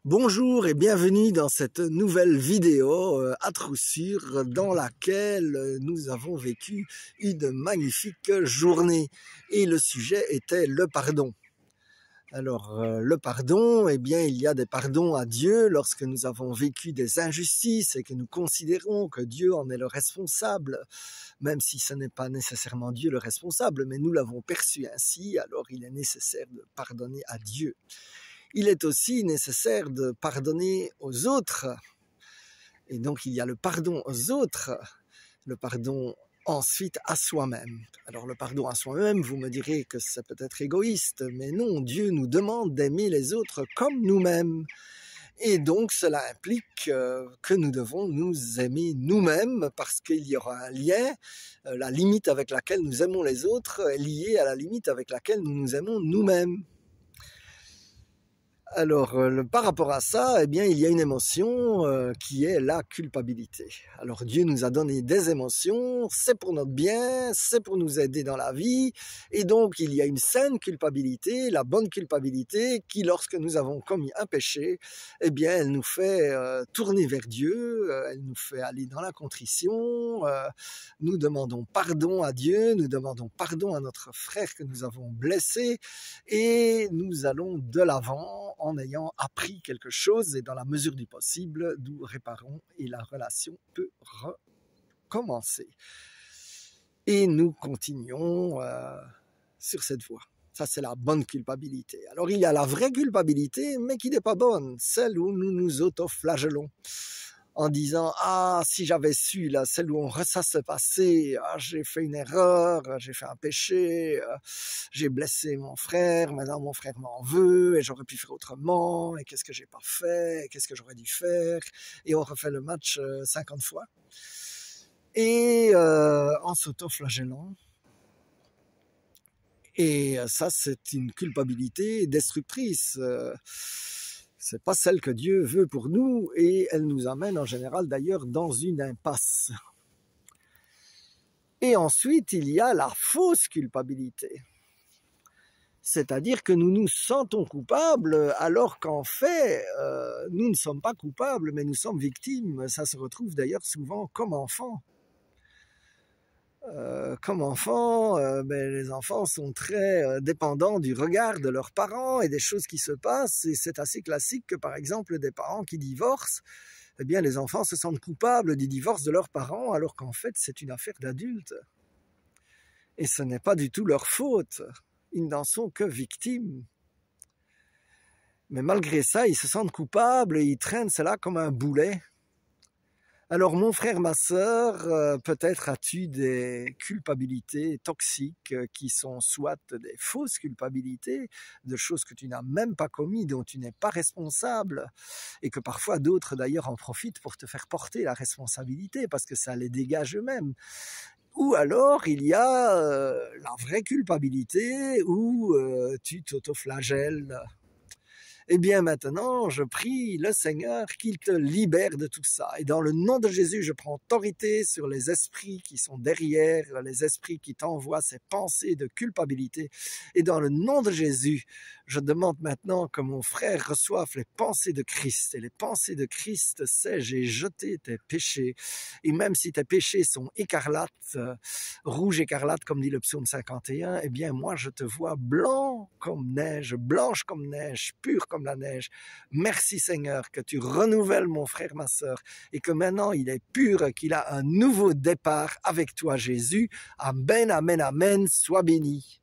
Bonjour et bienvenue dans cette nouvelle vidéo à Troussure dans laquelle nous avons vécu une magnifique journée et le sujet était le pardon. Alors le pardon, eh bien il y a des pardons à Dieu lorsque nous avons vécu des injustices et que nous considérons que Dieu en est le responsable, même si ce n'est pas nécessairement Dieu le responsable, mais nous l'avons perçu ainsi, alors il est nécessaire de pardonner à Dieu. Il est aussi nécessaire de pardonner aux autres. Et donc, il y a le pardon aux autres, le pardon ensuite à soi-même. Alors, le pardon à soi-même, vous me direz que c'est peut-être égoïste, mais non, Dieu nous demande d'aimer les autres comme nous-mêmes. Et donc, cela implique que nous devons nous aimer nous-mêmes parce qu'il y aura un lien. La limite avec laquelle nous aimons les autres est liée à la limite avec laquelle nous nous aimons nous-mêmes. Alors, par rapport à ça, eh bien, il y a une émotion qui est la culpabilité. Alors, Dieu nous a donné des émotions, c'est pour notre bien, c'est pour nous aider dans la vie, et donc il y a une saine culpabilité, la bonne culpabilité, qui, lorsque nous avons commis un péché, eh bien, elle nous fait tourner vers Dieu, elle nous fait aller dans la contrition, nous demandons pardon à Dieu, nous demandons pardon à notre frère que nous avons blessé, et nous allons de l'avant en ayant appris quelque chose et dans la mesure du possible, nous réparons et la relation peut recommencer. Et nous continuons sur cette voie. Ça, c'est la bonne culpabilité. Alors, il y a la vraie culpabilité, mais qui n'est pas bonne, celle où nous nous auto-flagellons en disant « Ah, si j'avais su, là, celle où ça s'est passé, ah, j'ai fait une erreur, j'ai fait un péché, j'ai blessé mon frère, maintenant mon frère m'en veut, et j'aurais pu faire autrement, et qu'est-ce que j'ai pas fait, et qu'est-ce que j'aurais dû faire ?» Et on refait le match 50 fois. Et en s'auto-flagellant. Et ça, c'est une culpabilité destructrice. C'est pas celle que Dieu veut pour nous et elle nous amène en général d'ailleurs dans une impasse. Et ensuite, il y a la fausse culpabilité. C'est-à-dire que nous nous sentons coupables alors qu'en fait, nous ne sommes pas coupables, mais nous sommes victimes. Ça se retrouve d'ailleurs souvent comme enfants. Les enfants sont très dépendants du regard de leurs parents et des choses qui se passent. Et c'est assez classique que, par exemple, des parents qui divorcent, eh bien, les enfants se sentent coupables du divorce de leurs parents, alors qu'en fait, c'est une affaire d'adultes. Et ce n'est pas du tout leur faute. Ils n'en sont que victimes. Mais malgré ça, ils se sentent coupables et ils traînent cela comme un boulet. Alors mon frère, ma sœur, peut-être as-tu des culpabilités toxiques qui sont soit des fausses culpabilités, de choses que tu n'as même pas commises, dont tu n'es pas responsable, et que parfois d'autres d'ailleurs en profitent pour te faire porter la responsabilité parce que ça les dégage eux-mêmes. Ou alors il y a la vraie culpabilité où tu t'autoflagelles. Eh bien maintenant, je prie le Seigneur qu'il te libère de tout ça. Et dans le nom de Jésus, je prends autorité sur les esprits qui sont derrière, les esprits qui t'envoient ces pensées de culpabilité. Et dans le nom de Jésus, je demande maintenant que mon frère reçoive les pensées de Christ. Et les pensées de Christ, c'est j'ai jeté tes péchés. Et même si tes péchés sont écarlates, rouge écarlate, comme dit le psaume 51, eh bien moi je te vois blanc comme neige, blanche comme neige, pure comme la neige. Merci Seigneur que tu renouvelles mon frère, ma sœur, et que maintenant il est pur, qu'il a un nouveau départ avec toi Jésus. Amen, amen, amen, sois béni.